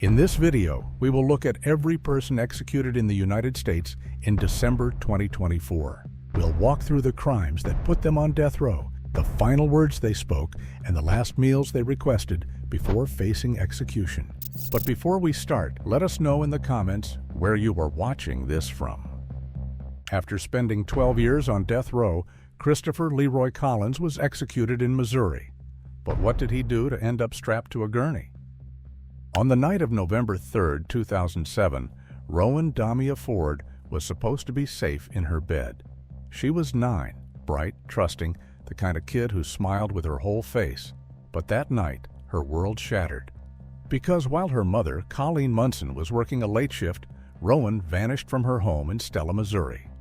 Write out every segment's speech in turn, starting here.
In this video, we will look at every person executed in the United States in December 2024. We'll walk through the crimes that put them on death row, the final words they spoke, and the last meals they requested before facing execution. But before we start, let us know in the comments where you are watching this from. After spending 12 years on death row, Christopher Leroy Collings was executed in Missouri. But what did he do to end up strapped to a gurney? On the night of November 3, 2007, Rowan Damia Ford was supposed to be safe in her bed. She was 9, bright, trusting, the kind of kid who smiled with her whole face. But that night, her world shattered. Because while her mother, Colleen Munson, was working a late shift, Rowan vanished from her home in Stella, Missouri.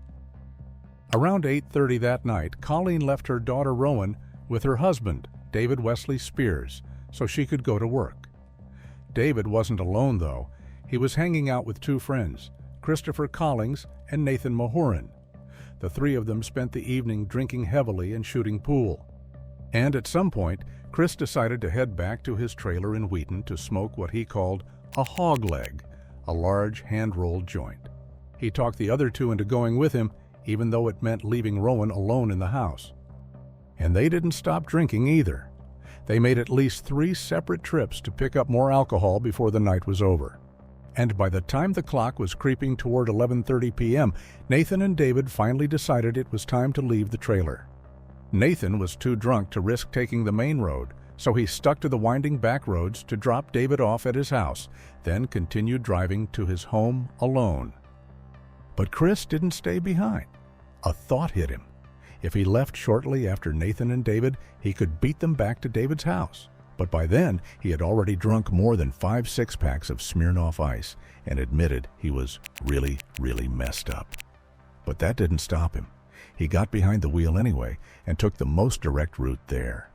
Around 8:30 that night, Colleen left her daughter Rowan with her husband, David Wesley Spears, so she could go to work. David wasn't alone, though. He was hanging out with 2 friends, Christopher Collings and Nathan Mahoran. The 3 of them spent the evening drinking heavily and shooting pool. And at some point, Chris decided to head back to his trailer in Wheaton to smoke what he called a hog leg, a large hand-rolled joint. He talked the other 2 into going with him, even though it meant leaving Rowan alone in the house. And they didn't stop drinking either. They made at least 3 separate trips to pick up more alcohol before the night was over. And by the time the clock was creeping toward 11:30 p.m., Nathan and David finally decided it was time to leave the trailer. Nathan was too drunk to risk taking the main road, so he stuck to the winding back roads to drop David off at his house, then continued driving to his home alone. But Chris didn't stay behind. A thought hit him. If he left shortly after Nathan and David, he could beat them back to David's house. But by then, he had already drunk more than 5 six-packs of Smirnoff Ice and admitted he was really messed up. But that didn't stop him. He got behind the wheel anyway and took the most direct route there.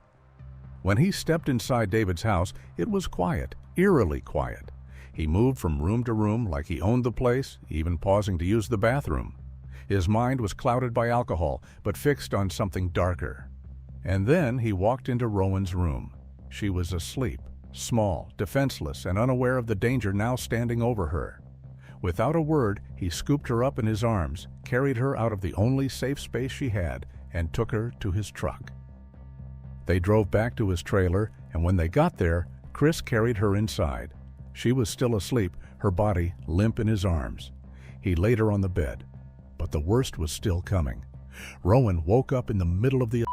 When he stepped inside David's house, it was quiet, eerily quiet. He moved from room to room like he owned the place, even pausing to use the bathroom. His mind was clouded by alcohol, but fixed on something darker. And then he walked into Rowan's room. She was asleep, small, defenseless, and unaware of the danger now standing over her. Without a word, he scooped her up in his arms, carried her out of the only safe space she had, and took her to his truck. They drove back to his trailer, and when they got there, Chris carried her inside. She was still asleep, her body limp in his arms. He laid her on the bed. But the worst was still coming. Rowan woke up in the middle of the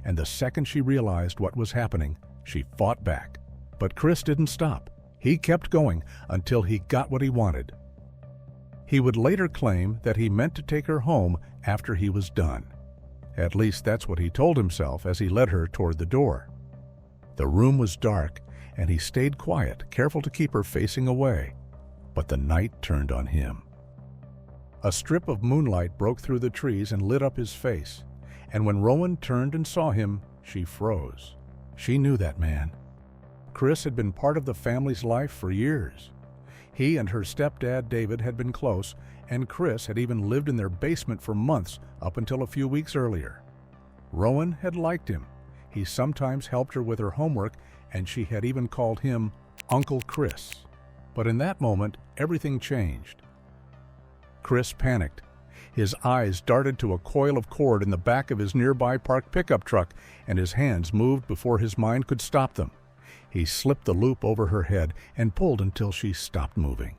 and the second she realized what was happening, she fought back. But Chris didn't stop. He kept going until he got what he wanted. He would later claim that he meant to take her home after he was done. At least that's what he told himself as he led her toward the door. The room was dark, and he stayed quiet, careful to keep her facing away. But the night turned on him. A strip of moonlight broke through the trees and lit up his face, and when Rowan turned and saw him, she froze. She knew that man. Chris had been part of the family's life for years. He and her stepdad David had been close, and Chris had even lived in their basement for months up until a few weeks earlier. Rowan had liked him. He sometimes helped her with her homework, and she had even called him Uncle Chris. But in that moment, everything changed. Chris panicked. His eyes darted to a coil of cord in the back of his nearby parked pickup truck, and his hands moved before his mind could stop them. He slipped the loop over her head and pulled until she stopped moving.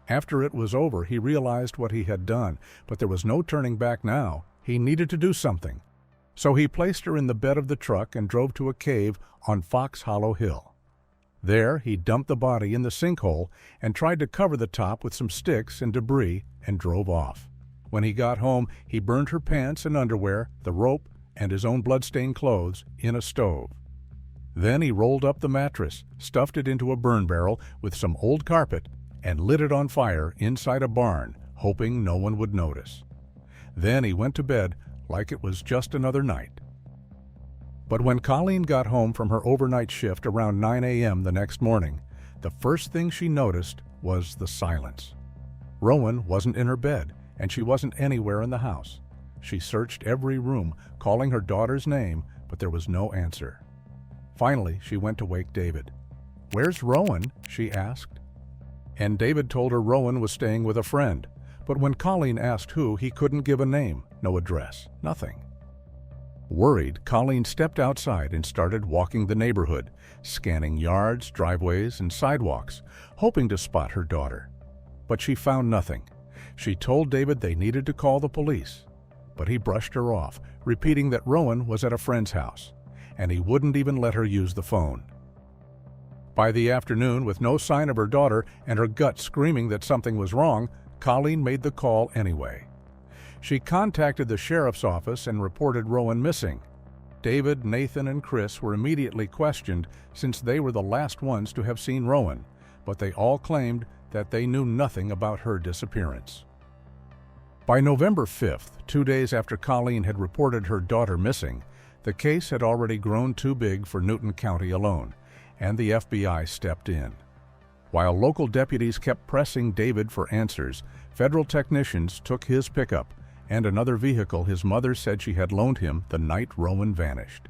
After it was over, he realized what he had done, but there was no turning back now. He needed to do something. So he placed her in the bed of the truck and drove to a cave on Fox Hollow Hill. There, he dumped the body in the sinkhole and tried to cover the top with some sticks and debris and drove off. When he got home, he burned her pants and underwear, the rope, and his own blood-stained clothes in a stove. Then he rolled up the mattress, stuffed it into a burn barrel with some old carpet, and lit it on fire inside a barn, hoping no one would notice. Then he went to bed like it was just another night. But when Colleen got home from her overnight shift around 9 a.m. the next morning, the first thing she noticed was the silence. Rowan wasn't in her bed, and she wasn't anywhere in the house. She searched every room, calling her daughter's name, but there was no answer. Finally, she went to wake David. "Where's Rowan?" she asked. And David told her Rowan was staying with a friend, but when Colleen asked who, he couldn't give a name, no address, nothing. Worried, Colleen stepped outside and started walking the neighborhood, scanning yards, driveways, and sidewalks, hoping to spot her daughter. But she found nothing. She told David they needed to call the police, but he brushed her off, repeating that Rowan was at a friend's house, and he wouldn't even let her use the phone. By the afternoon, with no sign of her daughter and her gut screaming that something was wrong, Colleen made the call anyway. She contacted the sheriff's office and reported Rowan missing. David, Nathan, and Chris were immediately questioned since they were the last ones to have seen Rowan, but they all claimed that they knew nothing about her disappearance. By November 5th, 2 days after Colleen had reported her daughter missing, the case had already grown too big for Newton County alone, and the FBI stepped in. While local deputies kept pressing David for answers, federal technicians took his pickup and another vehicle his mother said she had loaned him the night Rowan vanished.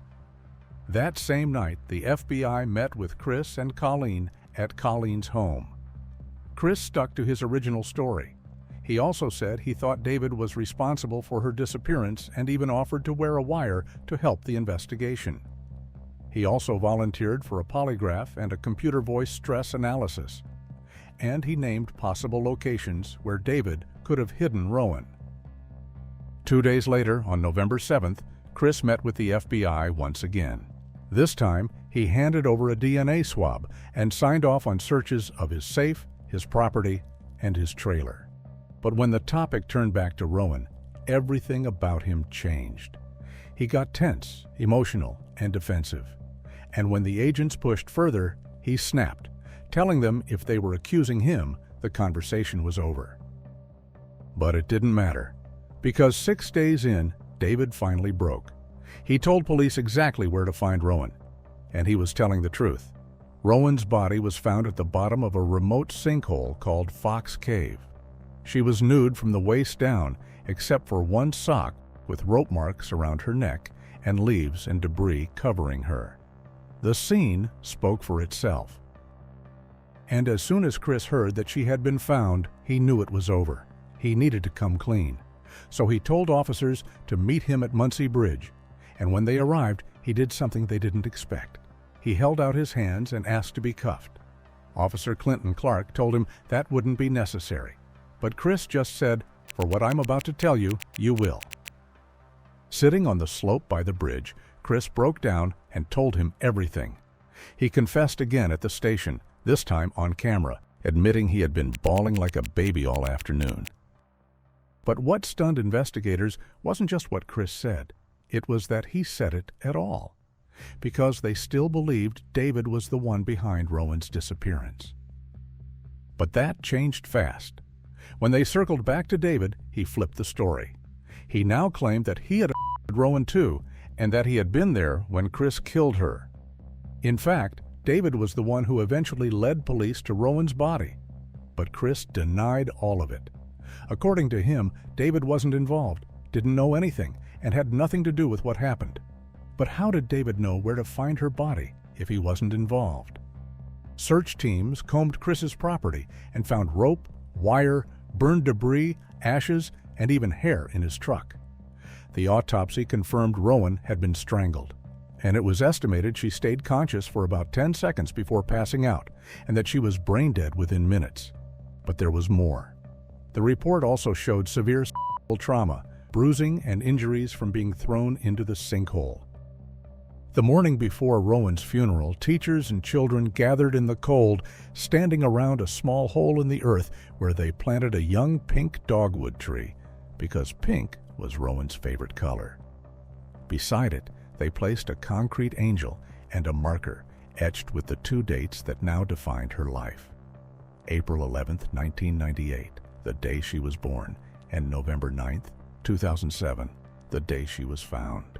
That same night, the FBI met with Chris and Colleen at Colleen's home. Chris stuck to his original story. He also said he thought David was responsible for her disappearance and even offered to wear a wire to help the investigation. He also volunteered for a polygraph and a computer voice stress analysis. And he named possible locations where David could have hidden Rowan. 2 days later, on November 7th, Chris met with the FBI once again. This time, he handed over a DNA swab and signed off on searches of his safe, his property, and his trailer. But when the topic turned back to Rowan, everything about him changed. He got tense, emotional, and defensive. And when the agents pushed further, he snapped, telling them if they were accusing him, the conversation was over. But it didn't matter, because 6 days in, David finally broke. He told police exactly where to find Rowan, and he was telling the truth. Rowan's body was found at the bottom of a remote sinkhole called Fox Cave. She was nude from the waist down, except for one sock with rope marks around her neck and leaves and debris covering her. The scene spoke for itself. And as soon as Chris heard that she had been found, he knew it was over. He needed to come clean. So he told officers to meet him at Muncie Bridge, and when they arrived, he did something they didn't expect. He held out his hands and asked to be cuffed. Officer Clinton Clark told him that wouldn't be necessary, but Chris just said, "For what I'm about to tell you, you will." Sitting on the slope by the bridge, Chris broke down and told him everything. He confessed again at the station, this time on camera, admitting he had been bawling like a baby all afternoon. But what stunned investigators wasn't just what Chris said. It was that he said it at all, because they still believed David was the one behind Rowan's disappearance. But that changed fast. When they circled back to David, he flipped the story. He now claimed that he had Rowan too, and that he had been there when Chris killed her. In fact, David was the one who eventually led police to Rowan's body. But Chris denied all of it. According to him, David wasn't involved, didn't know anything, and had nothing to do with what happened. But how did David know where to find her body if he wasn't involved? Search teams combed Chris's property and found rope, wire, burned debris, ashes, and even hair in his truck. The autopsy confirmed Rowan had been strangled, and it was estimated she stayed conscious for about 10 seconds before passing out, and that she was brain dead within minutes. But there was more. The report also showed severe trauma, bruising, and injuries from being thrown into the sinkhole. The morning before Rowan's funeral, teachers and children gathered in the cold, standing around a small hole in the earth where they planted a young pink dogwood tree, because pink was Rowan's favorite color. Beside it, they placed a concrete angel and a marker etched with the 2 dates that now defined her life: April 11th, 1998, the day she was born, and November 9th, 2007, the day she was found.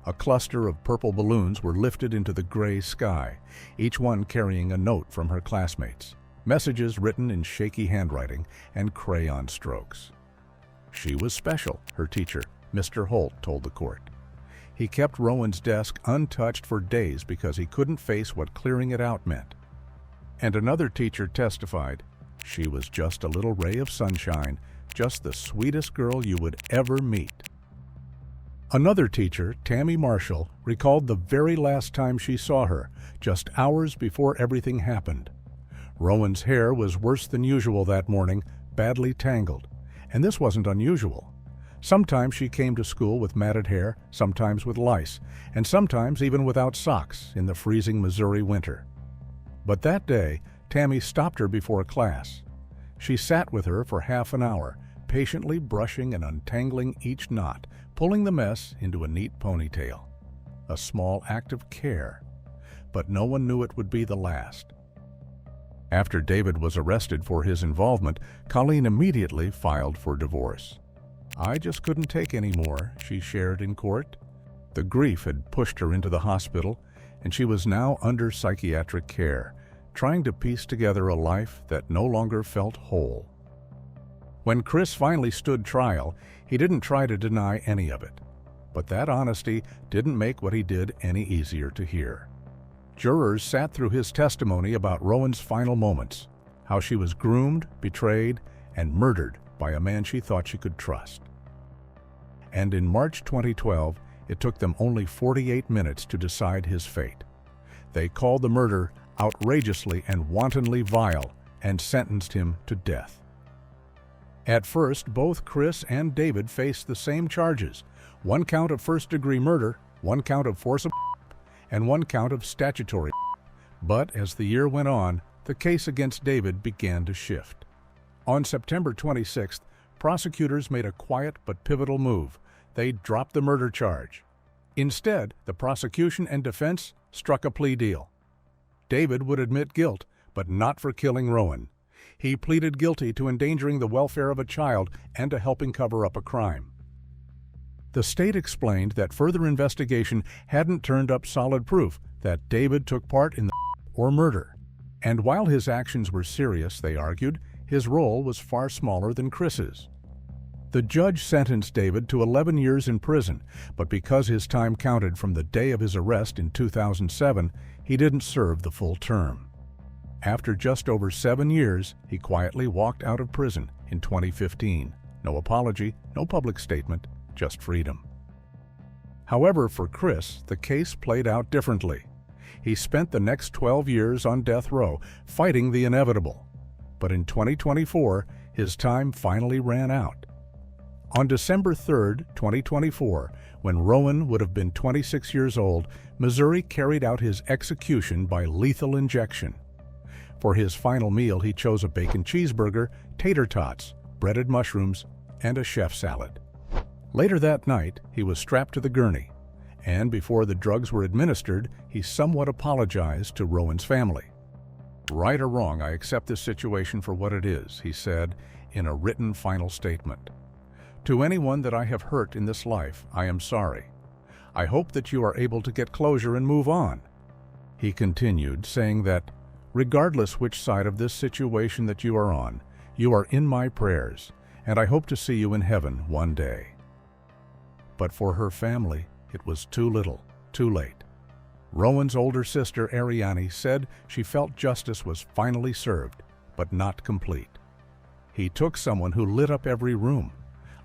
A cluster of purple balloons were lifted into the gray sky, each one carrying a note from her classmates, messages written in shaky handwriting and crayon strokes. She was special, her teacher, Mr. Holt, told the court. He kept Rowan's desk untouched for days because he couldn't face what clearing it out meant. And another teacher testified, "She was just a little ray of sunshine, just the sweetest girl you would ever meet." Another teacher, Tammy Marshall, recalled the very last time she saw her, just hours before everything happened. Rowan's hair was worse than usual that morning, badly tangled. And this wasn't unusual. Sometimes she came to school with matted hair, sometimes with lice, and sometimes even without socks in the freezing Missouri winter. But that day, Tammy stopped her before class. She sat with her for half an hour, patiently brushing and untangling each knot, pulling the mess into a neat ponytail. A small act of care. But no one knew it would be the last. After David was arrested for his involvement, Colleen immediately filed for divorce. "I just couldn't take any more," she shared in court. The grief had pushed her into the hospital, and she was now under psychiatric care, trying to piece together a life that no longer felt whole. When Chris finally stood trial, he didn't try to deny any of it. But that honesty didn't make what he did any easier to hear. Jurors sat through his testimony about Rowan's final moments, how she was groomed, betrayed, and murdered by a man she thought she could trust. And in March 2012, it took them only 48 minutes to decide his fate. They called the murder outrageously and wantonly vile and sentenced him to death. At first, both Chris and David faced the same charges, 1 count of first-degree murder, 1 count of forcible, and 1 count of statutory. But as the year went on, the case against David began to shift. On September 26th, prosecutors made a quiet but pivotal move. They dropped the murder charge. Instead, the prosecution and defense struck a plea deal. David would admit guilt, but not for killing Rowan. He pleaded guilty to endangering the welfare of a child and to helping cover up a crime. The state explained that further investigation hadn't turned up solid proof that David took part in the or murder. And while his actions were serious, they argued, his role was far smaller than Chris's. The judge sentenced David to 11 years in prison, but because his time counted from the day of his arrest in 2007, he didn't serve the full term. After just over 7 years, he quietly walked out of prison in 2015. No apology, no public statement, just freedom. However, for Chris, the case played out differently. He spent the next 12 years on death row, fighting the inevitable. But in 2024, his time finally ran out. On December 3, 2024, when Rowan would have been 26 years old, Missouri carried out his execution by lethal injection. For his final meal, he chose a bacon cheeseburger, tater tots, breaded mushrooms, and a chef salad. Later that night, he was strapped to the gurney, and before the drugs were administered, he somewhat apologized to Rowan's family. "Right or wrong, I accept this situation for what it is," he said in a written final statement. "To anyone that I have hurt in this life, I am sorry. I hope that you are able to get closure and move on." He continued, saying that, "Regardless which side of this situation that you are on, you are in my prayers, and I hope to see you in heaven one day." But for her family, it was too little, too late. Rowan's older sister, Ariane, said she felt justice was finally served, but not complete. He took someone who lit up every room.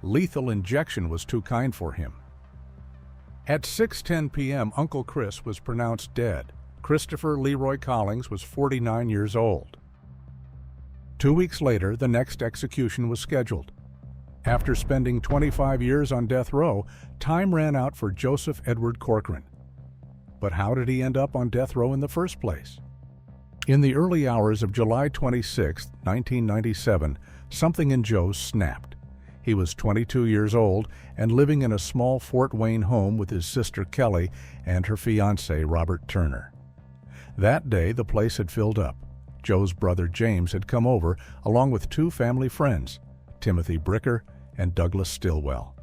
Lethal injection was too kind for him. At 6:10 p.m., Uncle Chris was pronounced dead. Christopher Leroy Collings was 49 years old. 2 weeks later, the next execution was scheduled. After spending 25 years on death row, time ran out for Joseph Edward Corcoran. But how did he end up on death row in the first place? In the early hours of July 26, 1997, something in Joe snapped. He was 22 years old and living in a small Fort Wayne home with his sister Kelly and her fiancé Robert Turner. That day, the place had filled up. Joe's brother James had come over along with 2 family friends, Timothy Bricker and Douglas Stillwell.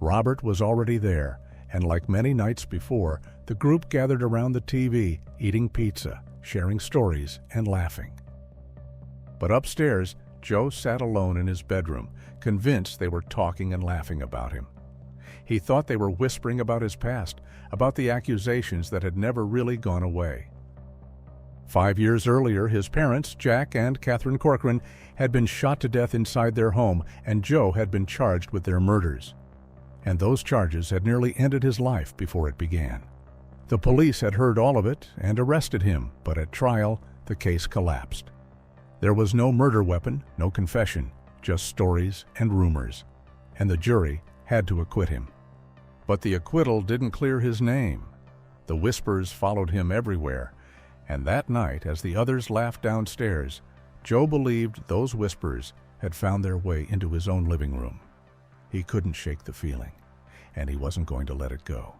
Robert was already there, and like many nights before, the group gathered around the TV, eating pizza, sharing stories, and laughing. But upstairs, Joe sat alone in his bedroom, convinced they were talking and laughing about him. He thought they were whispering about his past, about the accusations that had never really gone away. 5 years earlier, his parents, Jack and Catherine Corcoran, had been shot to death inside their home, and Joe had been charged with their murders. And those charges had nearly ended his life before it began. The police had heard all of it and arrested him, but at trial, the case collapsed. There was no murder weapon, no confession, just stories and rumors, and the jury had to acquit him. But the acquittal didn't clear his name. The whispers followed him everywhere, and that night, as the others laughed downstairs, Joe believed those whispers had found their way into his own living room. He couldn't shake the feeling, and he wasn't going to let it go.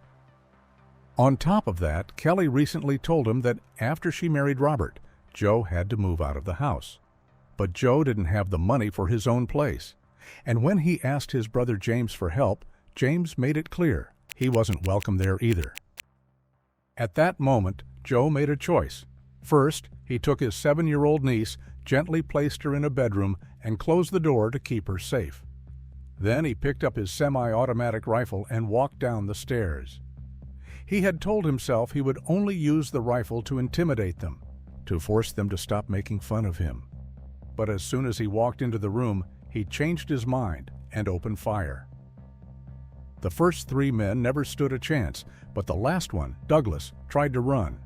On top of that, Kelly recently told him that after she married Robert, Joe had to move out of the house. But Joe didn't have the money for his own place, and when he asked his brother James for help, James made it clear he wasn't welcome there either. At that moment, Joe made a choice. First, he took his 7-year-old niece, gently placed her in a bedroom, and closed the door to keep her safe. Then he picked up his semi-automatic rifle and walked down the stairs. He had told himself he would only use the rifle to intimidate them, to force them to stop making fun of him. But as soon as he walked into the room, he changed his mind and opened fire. The first 3 men never stood a chance, but the last one, Douglas, tried to run.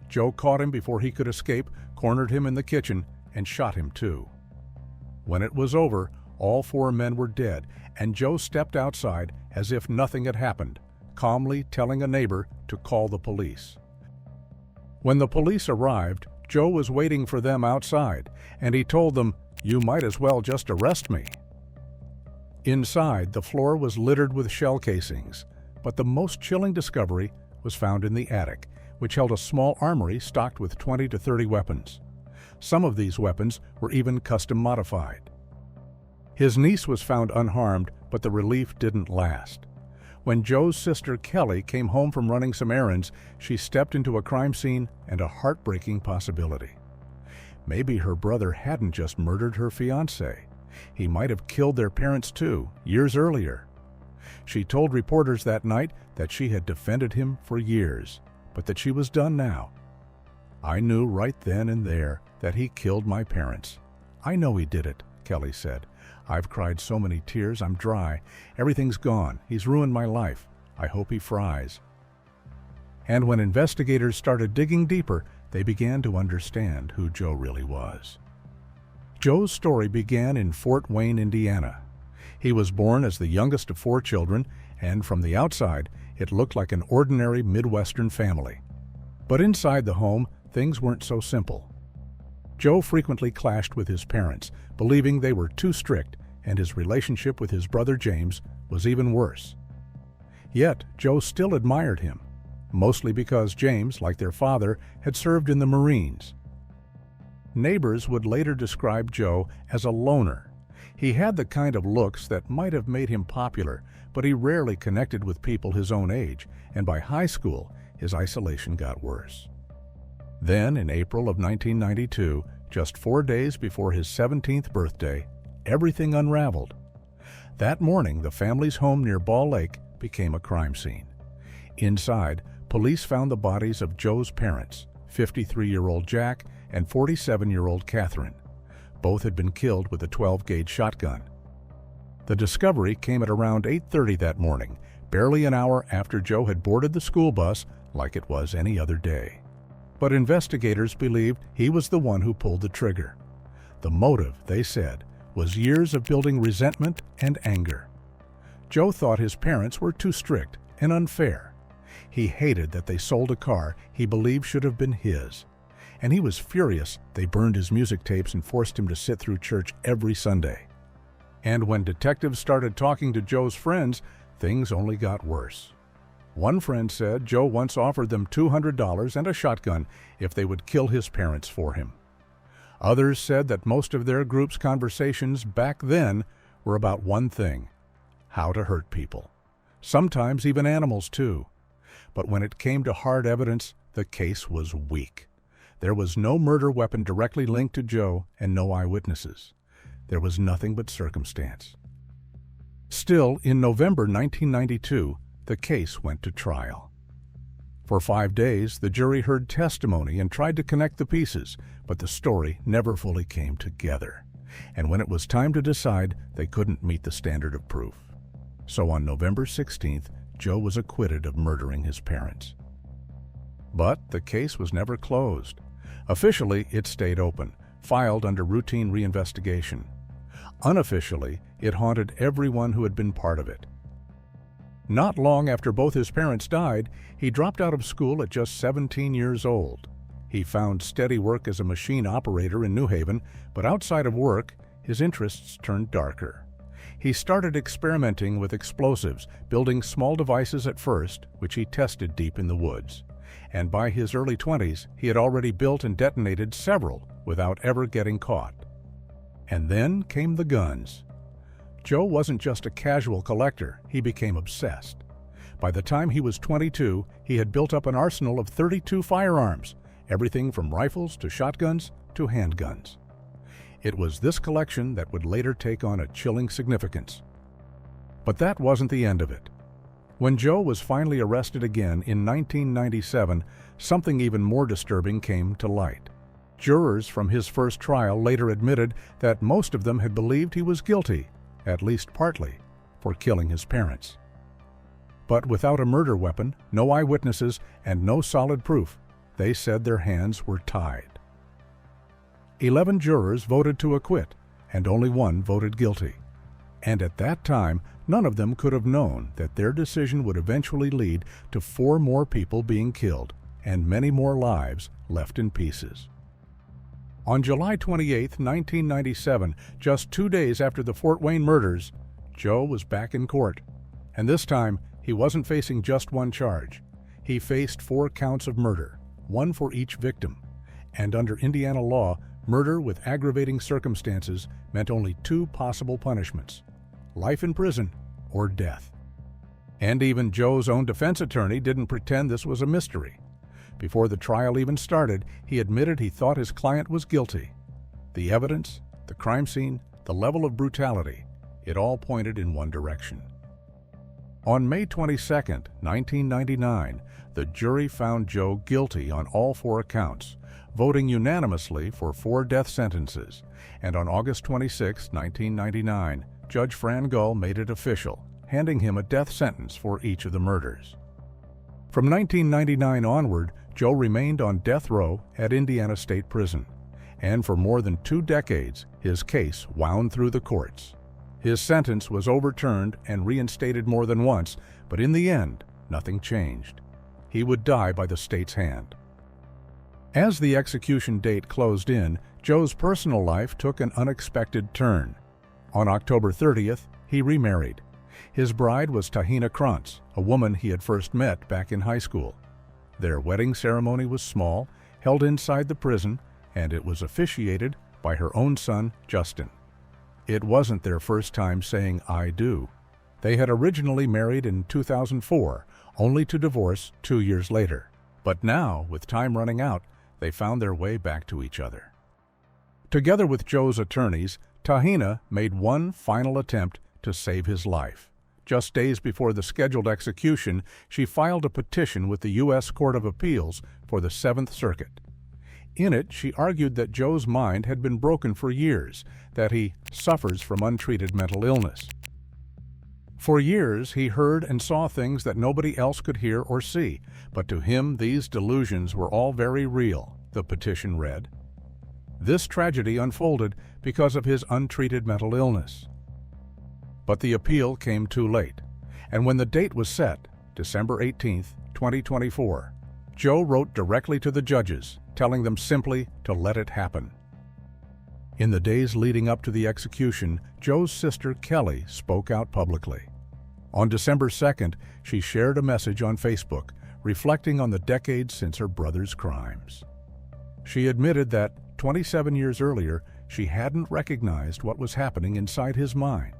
Joe caught him before he could escape, cornered him in the kitchen, and shot him too. When it was over, all 4 men were dead, and Joe stepped outside as if nothing had happened, calmly telling a neighbor to call the police. When the police arrived, Joe was waiting for them outside, and he told them, "You might as well just arrest me." Inside, the floor was littered with shell casings, but the most chilling discovery was found in the attic, which held a small armory stocked with 20 to 30 weapons. Some of these weapons were even custom modified. His niece was found unharmed, but the relief didn't last. When Joe's sister Kelly came home from running some errands, she stepped into a crime scene and a heartbreaking possibility. Maybe her brother hadn't just murdered her fiancé. He might have killed their parents too, years earlier. She told reporters that night that she had defended him for years, but that she was done now. "I knew right then and there that he killed my parents. I know he did it," Kelly said. "I've cried so many tears I'm dry. Everything's gone. He's ruined my life. I hope he fries." And when investigators started digging deeper, they began to understand who Joe really was. Joe's story began in Fort Wayne, Indiana. He was born as the youngest of 4 children, and from the outside, it looked like an ordinary Midwestern family. But inside the home, things weren't so simple. Joe frequently clashed with his parents, believing they were too strict, and his relationship with his brother James was even worse. Yet, Joe still admired him, mostly because James, like their father, had served in the Marines. Neighbors would later describe Joe as a loner. He had the kind of looks that might have made him popular, but he rarely connected with people his own age, and by high school, his isolation got worse. Then, in April of 1992, just 4 days before his 17th birthday, everything unraveled. That morning, the family's home near Ball Lake became a crime scene. Inside, police found the bodies of Joe's parents, 53-year-old Jack and 47-year-old Catherine. Both had been killed with a 12-gauge shotgun. The discovery came at around 8:30 that morning, barely an hour after Joe had boarded the school bus like it was any other day. But investigators believed he was the one who pulled the trigger. The motive, they said, was years of building resentment and anger. Joe thought his parents were too strict and unfair. He hated that they sold a car he believed should have been his. And he was furious they burned his music tapes and forced him to sit through church every Sunday. And when detectives started talking to Joe's friends, things only got worse. One friend said Joe once offered them $200 and a shotgun if they would kill his parents for him. Others said that most of their group's conversations back then were about one thing: how to hurt people. Sometimes even animals too. But when it came to hard evidence, the case was weak. There was no murder weapon directly linked to Joe and no eyewitnesses. There was nothing but circumstance. Still, in November 1992, the case went to trial. For 5 days, the jury heard testimony and tried to connect the pieces, but the story never fully came together. And when it was time to decide, they couldn't meet the standard of proof. So on November 16th, Joe was acquitted of murdering his parents. But the case was never closed. Officially, it stayed open, filed under routine reinvestigation. Unofficially, it haunted everyone who had been part of it. Not long after both his parents died, he dropped out of school at just 17 years old. He found steady work as a machine operator in New Haven, but outside of work, his interests turned darker. He started experimenting with explosives, building small devices at first, which he tested deep in the woods. And by his early 20s, he had already built and detonated several without ever getting caught. And then came the guns. Joe wasn't just a casual collector, he became obsessed. By the time he was 22, he had built up an arsenal of 32 firearms, everything from rifles to shotguns to handguns. It was this collection that would later take on a chilling significance. But that wasn't the end of it. When Joe was finally arrested again in 1997, something even more disturbing came to light. Jurors from his first trial later admitted that most of them had believed he was guilty, at least partly, for killing his parents. But without a murder weapon, no eyewitnesses, and no solid proof, they said their hands were tied. 11 jurors voted to acquit, and only 1 voted guilty. And at that time, none of them could have known that their decision would eventually lead to 4 more people being killed and many more lives left in pieces. On July 28, 1997, just 2 days after the Fort Wayne murders, Joe was back in court. And this time, he wasn't facing just 1 charge. He faced 4 counts of murder, 1 for each victim. And under Indiana law, murder with aggravating circumstances meant only 2 possible punishments: life in prison or death. And even Joe's own defense attorney didn't pretend this was a mystery. Before the trial even started, he admitted he thought his client was guilty. The evidence, the crime scene, the level of brutality, it all pointed in one direction. On May 22, 1999, the jury found Joe guilty on all 4 accounts, voting unanimously for 4 death sentences. And on August 26, 1999, Judge Fran Gull made it official, handing him a death sentence for each of the murders. From 1999 onward, Joe remained on death row at Indiana State Prison, and for more than 2 decades, his case wound through the courts. His sentence was overturned and reinstated more than once, but in the end, nothing changed. He would die by the state's hand. As the execution date closed in, Joe's personal life took an unexpected turn. On October 30th, he remarried. His bride was Tahina Krantz, a woman he had first met back in high school. Their wedding ceremony was small, held inside the prison, and it was officiated by her own son, Justin. It wasn't their first time saying "I do." They had originally married in 2004, only to divorce 2 years later. But now, with time running out, they found their way back to each other. Together with Joe's attorneys, Tahina made one final attempt to save his life. Just days before the scheduled execution, she filed a petition with the U.S. Court of Appeals for the 7th Circuit. In it, she argued that Joe's mind had been broken for years, that he suffers from untreated mental illness. For years, he heard and saw things that nobody else could hear or see, but to him these delusions were all very real, the petition read. This tragedy unfolded because of his untreated mental illness. But the appeal came too late, and when the date was set, December 18, 2024, Joe wrote directly to the judges, telling them simply to let it happen. In the days leading up to the execution, Joe's sister Kelly spoke out publicly. On December 2nd, she shared a message on Facebook, reflecting on the decades since her brother's crimes. She admitted that 27 years earlier, she hadn't recognized what was happening inside his mind.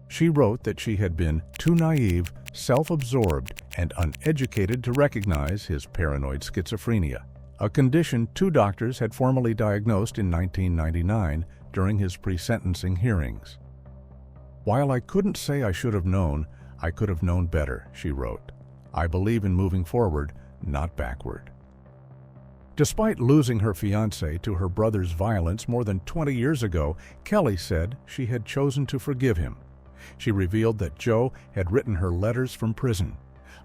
She wrote that she had been too naive, self-absorbed, and uneducated to recognize his paranoid schizophrenia, a condition 2 doctors had formally diagnosed in 1999 during his pre-sentencing hearings. "While I couldn't say I should have known, I could have known better," she wrote. "I believe in moving forward, not backward." Despite losing her fiancé to her brother's violence more than 20 years ago, Kelly said she had chosen to forgive him. She revealed that Joe had written her letters from prison,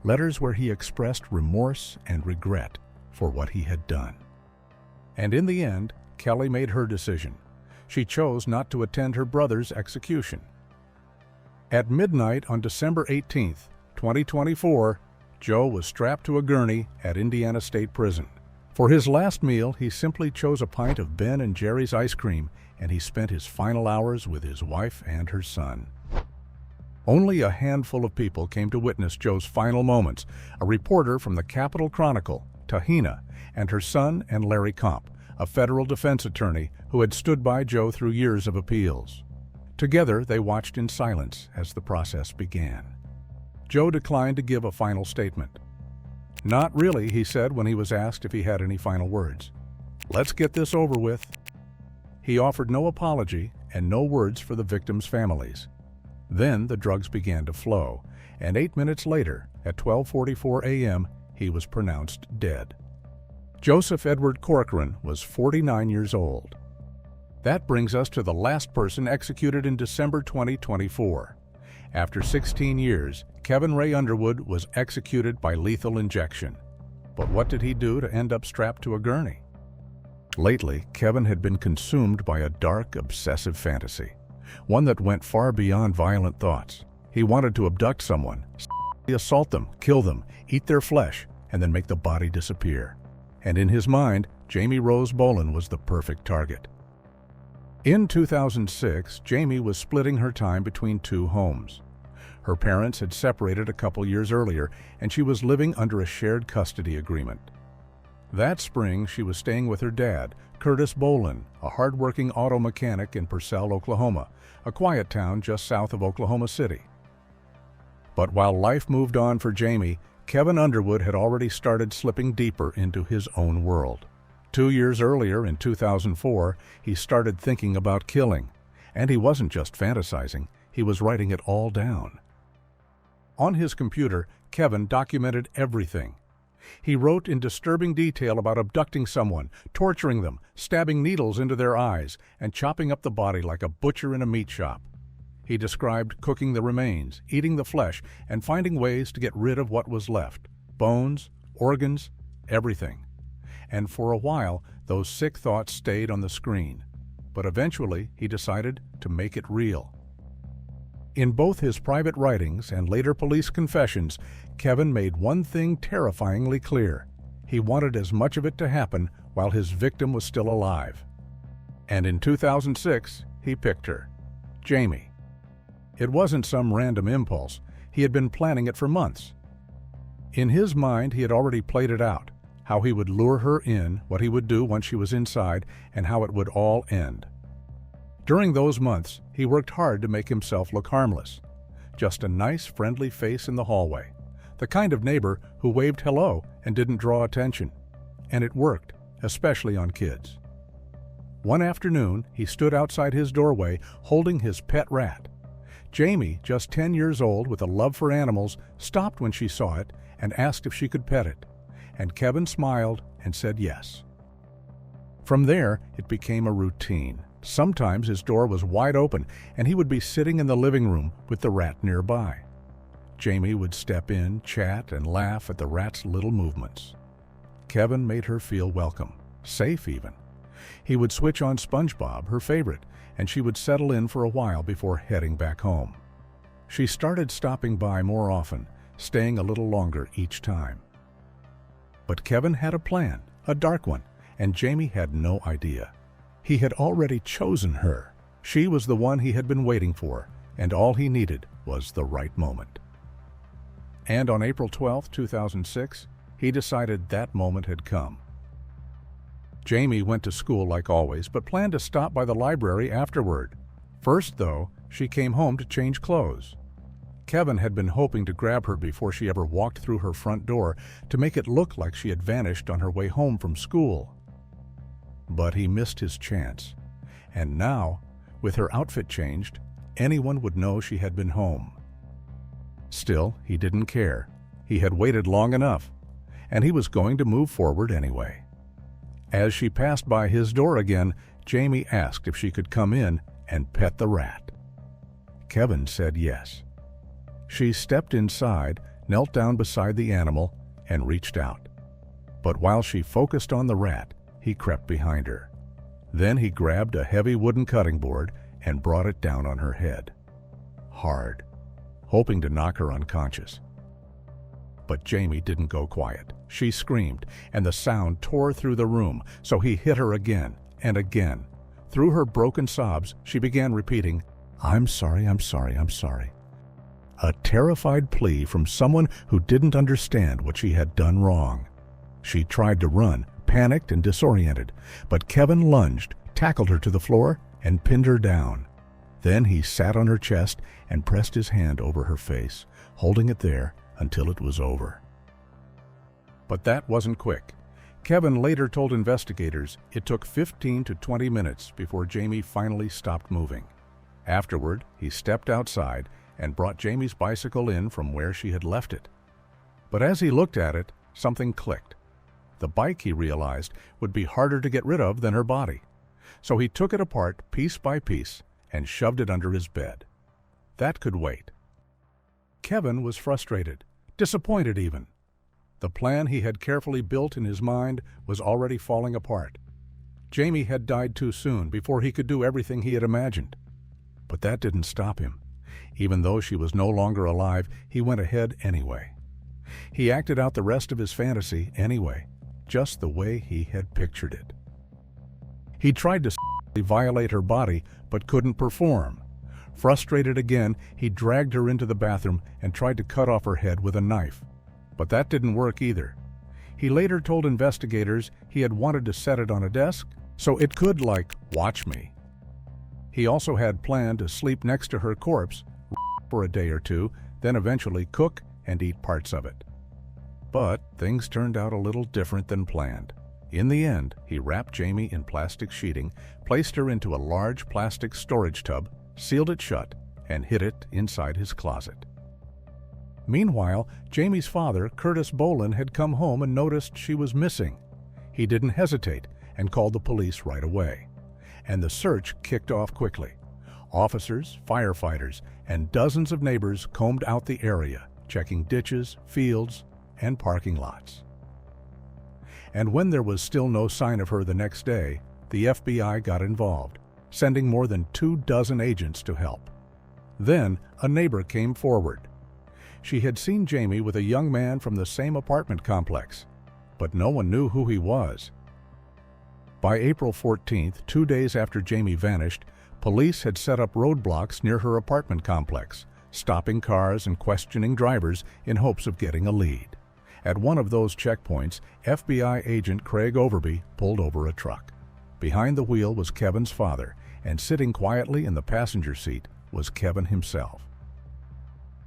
letters where he expressed remorse and regret for what he had done. And in the end, Kelly made her decision. She chose not to attend her brother's execution. At midnight on December 18, 2024, Joe was strapped to a gurney at Indiana State Prison. For his last meal, he simply chose a pint of Ben & Jerry's ice cream, and he spent his final hours with his wife and her son. Only a handful of people came to witness Joe's final moments: a reporter from the Capitol Chronicle, Tahina, and her son and Larry Comp, a federal defense attorney who had stood by Joe through years of appeals. Together, they watched in silence as the process began. Joe declined to give a final statement. "Not really," he said when he was asked if he had any final words. "Let's get this over with." He offered no apology and no words for the victims' families. Then the drugs began to flow, and 8 minutes later, at 12:44 a.m., he was pronounced dead. Joseph Edward Corcoran was 49 years old. That brings us to the last person executed in December 2024. After 16 years, Kevin Ray Underwood was executed by lethal injection. But what did he do to end up strapped to a gurney? Lately, Kevin had been consumed by a dark, obsessive fantasy, one that went far beyond violent thoughts. He wanted to abduct someone, assault them, kill them, eat their flesh, and then make the body disappear. And in his mind, Jamie Rose Boland was the perfect target. In 2006, Jamie was splitting her time between two homes. Her parents had separated a couple years earlier, and she was living under a shared custody agreement. That spring, she was staying with her dad, Curtis Boland, a hard-working auto mechanic in Purcell, Oklahoma, a quiet town just south of Oklahoma City. But while life moved on for Jamie, Kevin Underwood had already started slipping deeper into his own world. 2 years earlier, in 2004, he started thinking about killing. And he wasn't just fantasizing, he was writing it all down. On his computer, Kevin documented everything. He wrote in disturbing detail about abducting someone, torturing them, stabbing needles into their eyes, and chopping up the body like a butcher in a meat shop. He described cooking the remains, eating the flesh, and finding ways to get rid of what was left: bones, organs, everything. And for a while, those sick thoughts stayed on the screen. But eventually, he decided to make it real. In both his private writings and later police confessions, Kevin made one thing terrifyingly clear: he wanted as much of it to happen while his victim was still alive. And in 2006, he picked her, Jamie. It wasn't some random impulse. He had been planning it for months. In his mind, he had already played it out: how he would lure her in, what he would do once she was inside, and how it would all end. During those months, he worked hard to make himself look harmless. Just a nice, friendly face in the hallway. The kind of neighbor who waved hello and didn't draw attention. And it worked, especially on kids. One afternoon, he stood outside his doorway holding his pet rat. Jamie, just 10 years old with a love for animals, stopped when she saw it and asked if she could pet it. And Kevin smiled and said yes. From there, it became a routine. Sometimes his door was wide open, and he would be sitting in the living room with the rat nearby. Jamie would step in, chat, and laugh at the rat's little movements. Kevin made her feel welcome, safe even. He would switch on SpongeBob, her favorite, and she would settle in for a while before heading back home. She started stopping by more often, staying a little longer each time. But Kevin had a plan, a dark one, and Jamie had no idea. He had already chosen her. She was the one he had been waiting for, and all he needed was the right moment. And on April 12, 2006, he decided that moment had come. Jamie went to school like always, but planned to stop by the library afterward. First, though, she came home to change clothes. Kevin had been hoping to grab her before she ever walked through her front door to make it look like she had vanished on her way home from school. But he missed his chance. And now, with her outfit changed, anyone would know she had been home. Still, he didn't care. He had waited long enough, and he was going to move forward anyway. As she passed by his door again, Jamie asked if she could come in and pet the rat. Kevin said yes. She stepped inside, knelt down beside the animal, and reached out. But while she focused on the rat, he crept behind her. Then he grabbed a heavy wooden cutting board and brought it down on her head. Hard, hoping to knock her unconscious. But Jamie didn't go quiet. She screamed, and the sound tore through the room, so he hit her again and again. Through her broken sobs, she began repeating, "I'm sorry, I'm sorry, I'm sorry." A terrified plea from someone who didn't understand what she had done wrong. She tried to run, panicked and disoriented, but Kevin lunged, tackled her to the floor, and pinned her down. Then he sat on her chest and pressed his hand over her face, holding it there until it was over. But that wasn't quick. Kevin later told investigators it took 15 to 20 minutes before Jamie finally stopped moving. Afterward, he stepped outside and brought Jamie's bicycle in from where she had left it. But as he looked at it, something clicked. The bike, he realized, would be harder to get rid of than her body. So he took it apart piece by piece and shoved it under his bed. That could wait. Kevin was frustrated, disappointed even. The plan he had carefully built in his mind was already falling apart. Jamie had died too soon before he could do everything he had imagined. But that didn't stop him. Even though she was no longer alive, he went ahead anyway. He acted out the rest of his fantasy anyway, just the way he had pictured it. He tried to violate her body, but couldn't perform. Frustrated again, he dragged her into the bathroom and tried to cut off her head with a knife. But that didn't work either. He later told investigators he had wanted to set it on a desk so it could, watch me. He also had planned to sleep next to her corpse for a day or two, then eventually cook and eat parts of it. But things turned out a little different than planned. In the end, he wrapped Jamie in plastic sheeting, placed her into a large plastic storage tub, sealed it shut, and hid it inside his closet. Meanwhile, Jamie's father, Curtis Boland, had come home and noticed she was missing. He didn't hesitate and called the police right away. And the search kicked off quickly. Officers, firefighters, and dozens of neighbors combed out the area, checking ditches, fields, and parking lots. And when there was still no sign of her the next day, the FBI got involved, sending more than 24 agents to help. Then a neighbor came forward. She had seen Jamie with a young man from the same apartment complex, but no one knew who he was. By April 14th, 2 days after Jamie vanished, police had set up roadblocks near her apartment complex, stopping cars and questioning drivers in hopes of getting a lead. At one of those checkpoints, FBI agent Craig Overby pulled over a truck. Behind the wheel was Kevin's father, and sitting quietly in the passenger seat was Kevin himself.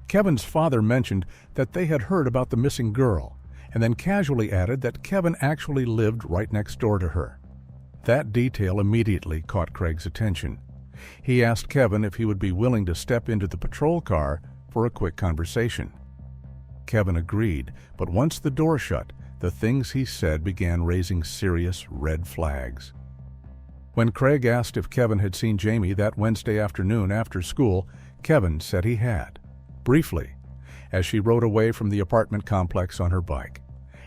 Kevin's father mentioned that they had heard about the missing girl, and then casually added that Kevin actually lived right next door to her. That detail immediately caught Craig's attention. He asked Kevin if he would be willing to step into the patrol car for a quick conversation. Kevin agreed, but once the door shut, the things he said began raising serious red flags. When Craig asked if Kevin had seen Jamie that Wednesday afternoon after school, Kevin said he had, briefly, as she rode away from the apartment complex on her bike,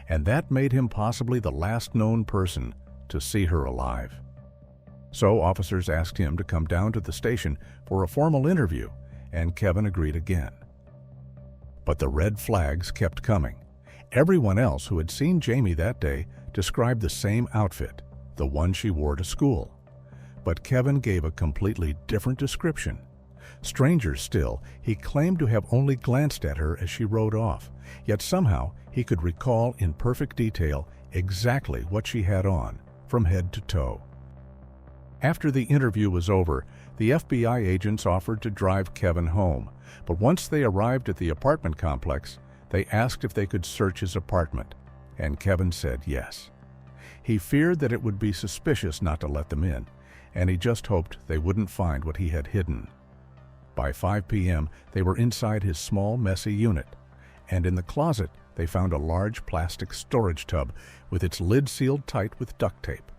and that made him possibly the last known person to see her alive. So officers asked him to come down to the station for a formal interview, and Kevin agreed again. But the red flags kept coming. Everyone else who had seen Jamie that day described the same outfit, the one she wore to school. But Kevin gave a completely different description. Stranger still, he claimed to have only glanced at her as she rode off, yet somehow he could recall in perfect detail exactly what she had on, from head to toe. After the interview was over, the FBI agents offered to drive Kevin home, but once they arrived at the apartment complex, they asked if they could search his apartment, and Kevin said yes. He feared that it would be suspicious not to let them in, and he just hoped they wouldn't find what he had hidden. By 5 p.m., they were inside his small, messy unit, and in the closet they found a large plastic storage tub with its lid sealed tight with duct tape.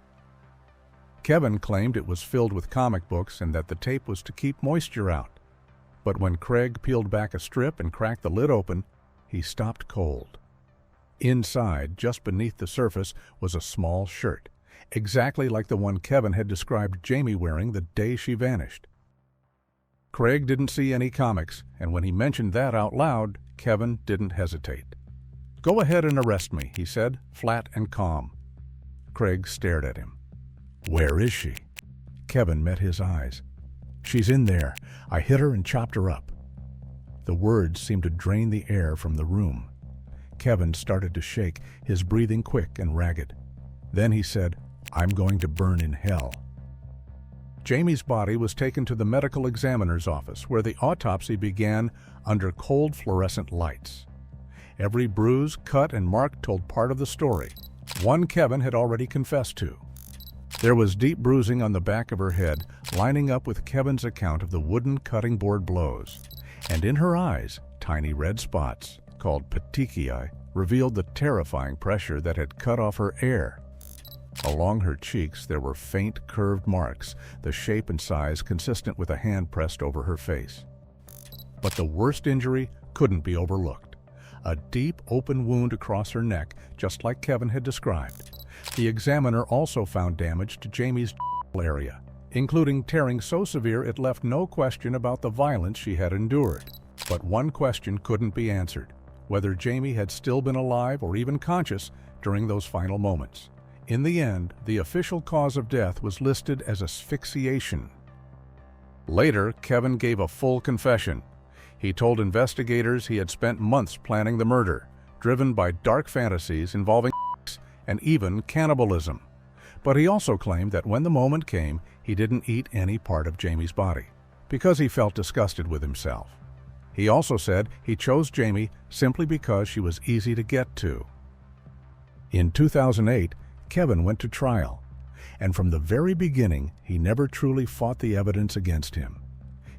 Kevin claimed it was filled with comic books and that the tape was to keep moisture out. But when Craig peeled back a strip and cracked the lid open, he stopped cold. Inside, just beneath the surface, was a small shirt, exactly like the one Kevin had described Jamie wearing the day she vanished. Craig didn't see any comics, and when he mentioned that out loud, Kevin didn't hesitate. "Go ahead and arrest me," he said, flat and calm. Craig stared at him. "Where is she?" Kevin met his eyes. "She's in there. I hit her and chopped her up." The words seemed to drain the air from the room. Kevin started to shake, his breathing quick and ragged. Then he said, "I'm going to burn in hell." Jamie's body was taken to the medical examiner's office, where the autopsy began under cold fluorescent lights. Every bruise, cut, and mark told part of the story, one Kevin had already confessed to. There was deep bruising on the back of her head, lining up with Kevin's account of the wooden cutting board blows. And in her eyes, tiny red spots, called petechiae, revealed the terrifying pressure that had cut off her air. Along her cheeks there were faint curved marks, the shape and size consistent with a hand pressed over her face. But the worst injury couldn't be overlooked. A deep open wound across her neck, just like Kevin had described. The examiner also found damage to Jamie's area, including tearing so severe it left no question about the violence she had endured. But one question couldn't be answered: whether Jamie had still been alive or even conscious during those final moments. In the end, the official cause of death was listed as asphyxiation. Later, Kevin gave a full confession. He told investigators he had spent months planning the murder, driven by dark fantasies involving and even cannibalism. But he also claimed that when the moment came, he didn't eat any part of Jamie's body, because he felt disgusted with himself. He also said he chose Jamie simply because she was easy to get to. In 2008, Kevin went to trial, and from the very beginning, he never truly fought the evidence against him.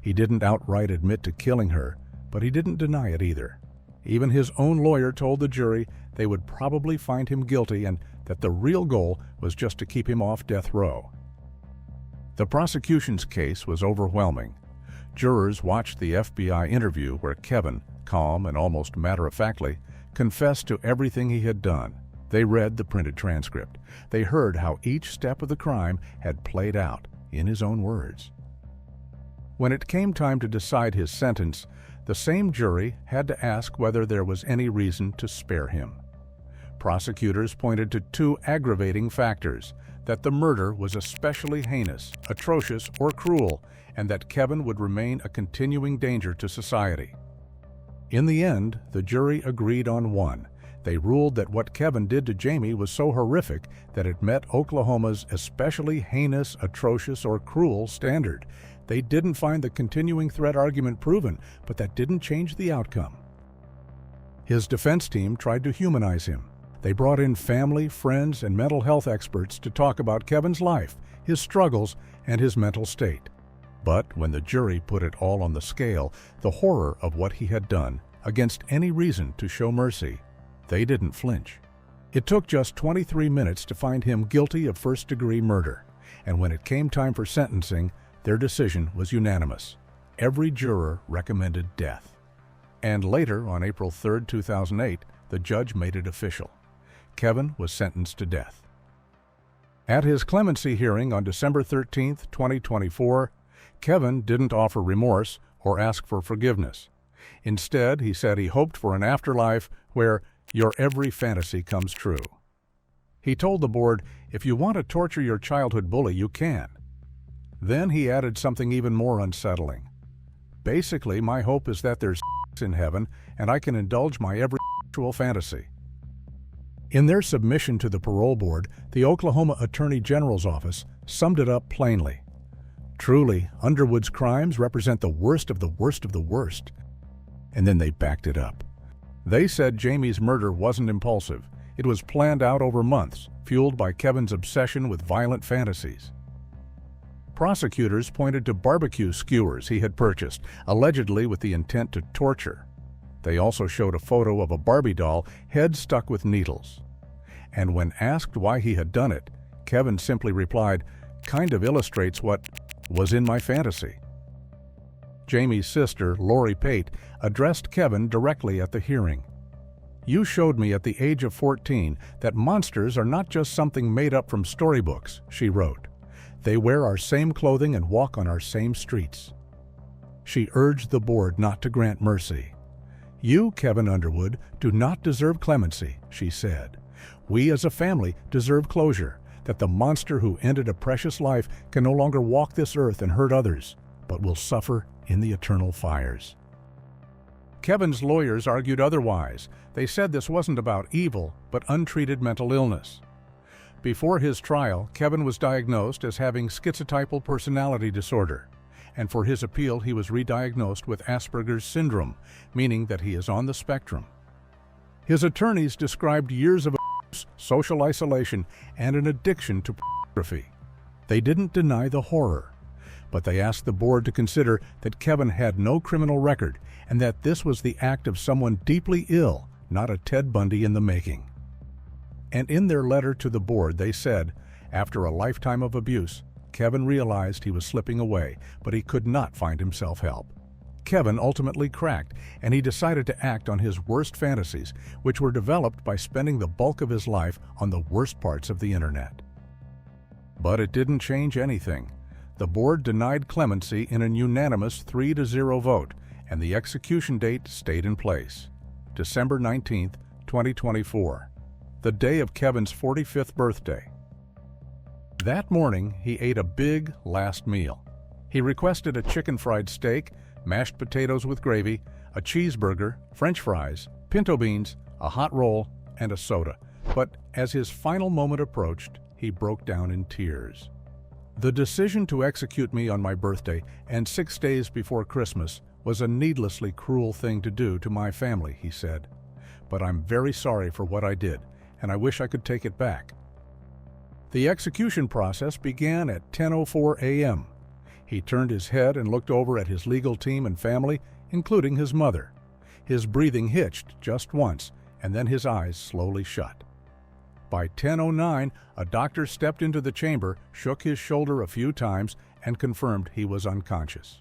He didn't outright admit to killing her, but he didn't deny it either. Even his own lawyer told the jury they would probably find him guilty and that the real goal was just to keep him off death row. The prosecution's case was overwhelming. Jurors watched the FBI interview where Kevin, calm and almost matter-of-factly, confessed to everything he had done. They read the printed transcript. They heard how each step of the crime had played out, in his own words. When it came time to decide his sentence, the same jury had to ask whether there was any reason to spare him. Prosecutors pointed to two aggravating factors: that the murder was especially heinous, atrocious, or cruel, and that Kevin would remain a continuing danger to society. In the end, the jury agreed on one. They ruled that what Kevin did to Jamie was so horrific that it met Oklahoma's especially heinous, atrocious, or cruel standard. They didn't find the continuing threat argument proven, but that didn't change the outcome. His defense team tried to humanize him. They brought in family, friends, and mental health experts to talk about Kevin's life, his struggles, and his mental state. But when the jury put it all on the scale, the horror of what he had done, against any reason to show mercy, they didn't flinch. It took just 23 minutes to find him guilty of first-degree murder, and when it came time for sentencing, their decision was unanimous. Every juror recommended death. And later, on April 3, 2008, the judge made it official. Kevin was sentenced to death. At his clemency hearing on December 13, 2024, Kevin didn't offer remorse or ask for forgiveness. Instead, he said he hoped for an afterlife where your every fantasy comes true. He told the board, "If you want to torture your childhood bully, you can." Then he added something even more unsettling. "Basically, my hope is that there's in heaven and I can indulge my every sexual fantasy." In their submission to the parole board, the Oklahoma Attorney General's office summed it up plainly. Truly, Underwood's crimes represent the worst of the worst of the worst. And then they backed it up. They said Jamie's murder wasn't impulsive. It was planned out over months, fueled by Kevin's obsession with violent fantasies. Prosecutors pointed to barbecue skewers he had purchased, allegedly with the intent to torture. They also showed a photo of a Barbie doll, head stuck with needles. And when asked why he had done it, Kevin simply replied, "Kind of illustrates what was in my fantasy." Jamie's sister, Lori Pate, addressed Kevin directly at the hearing. "You showed me at the age of 14 that monsters are not just something made up from storybooks," she wrote. "They wear our same clothing and walk on our same streets." She urged the board not to grant mercy. "You, Kevin Underwood, do not deserve clemency," she said. "We as a family deserve closure, that the monster who ended a precious life can no longer walk this earth and hurt others, but will suffer in the eternal fires." Kevin's lawyers argued otherwise. They said this wasn't about evil, but untreated mental illness. Before his trial, Kevin was diagnosed as having schizotypal personality disorder, and for his appeal he was re-diagnosed with Asperger's syndrome, meaning that he is on the spectrum. His attorneys described years of abuse, social isolation, and an addiction to pornography. They didn't deny the horror, but they asked the board to consider that Kevin had no criminal record and that this was the act of someone deeply ill, not a Ted Bundy in the making. And in their letter to the board, they said, after a lifetime of abuse, Kevin realized he was slipping away, but he could not find himself help. Kevin ultimately cracked, and he decided to act on his worst fantasies, which were developed by spending the bulk of his life on the worst parts of the internet. But it didn't change anything. The board denied clemency in an unanimous 3-0 vote, and the execution date stayed in place. December 19, 2024, the day of Kevin's 45th birthday. That morning, he ate a big last meal. He requested a chicken fried steak, mashed potatoes with gravy, a cheeseburger, French fries, pinto beans, a hot roll, and a soda. But as his final moment approached, he broke down in tears. "The decision to execute me on my birthday and 6 days before Christmas was a needlessly cruel thing to do to my family," he said. "But I'm very sorry for what I did, and I wish I could take it back." The execution process began at 10:04 a.m. He turned his head and looked over at his legal team and family, including his mother. His breathing hitched just once, and then his eyes slowly shut. By 10:09, a doctor stepped into the chamber, shook his shoulder a few times, and confirmed he was unconscious.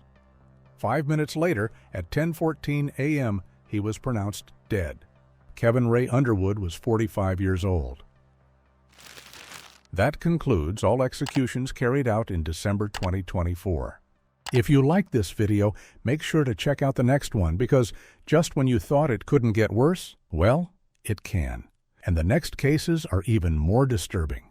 5 minutes later, at 10:14 a.m., he was pronounced dead. Kevin Ray Underwood was 45 years old. That concludes all executions carried out in December 2024. If you liked this video, make sure to check out the next one, because just when you thought it couldn't get worse, well, it can. And the next cases are even more disturbing.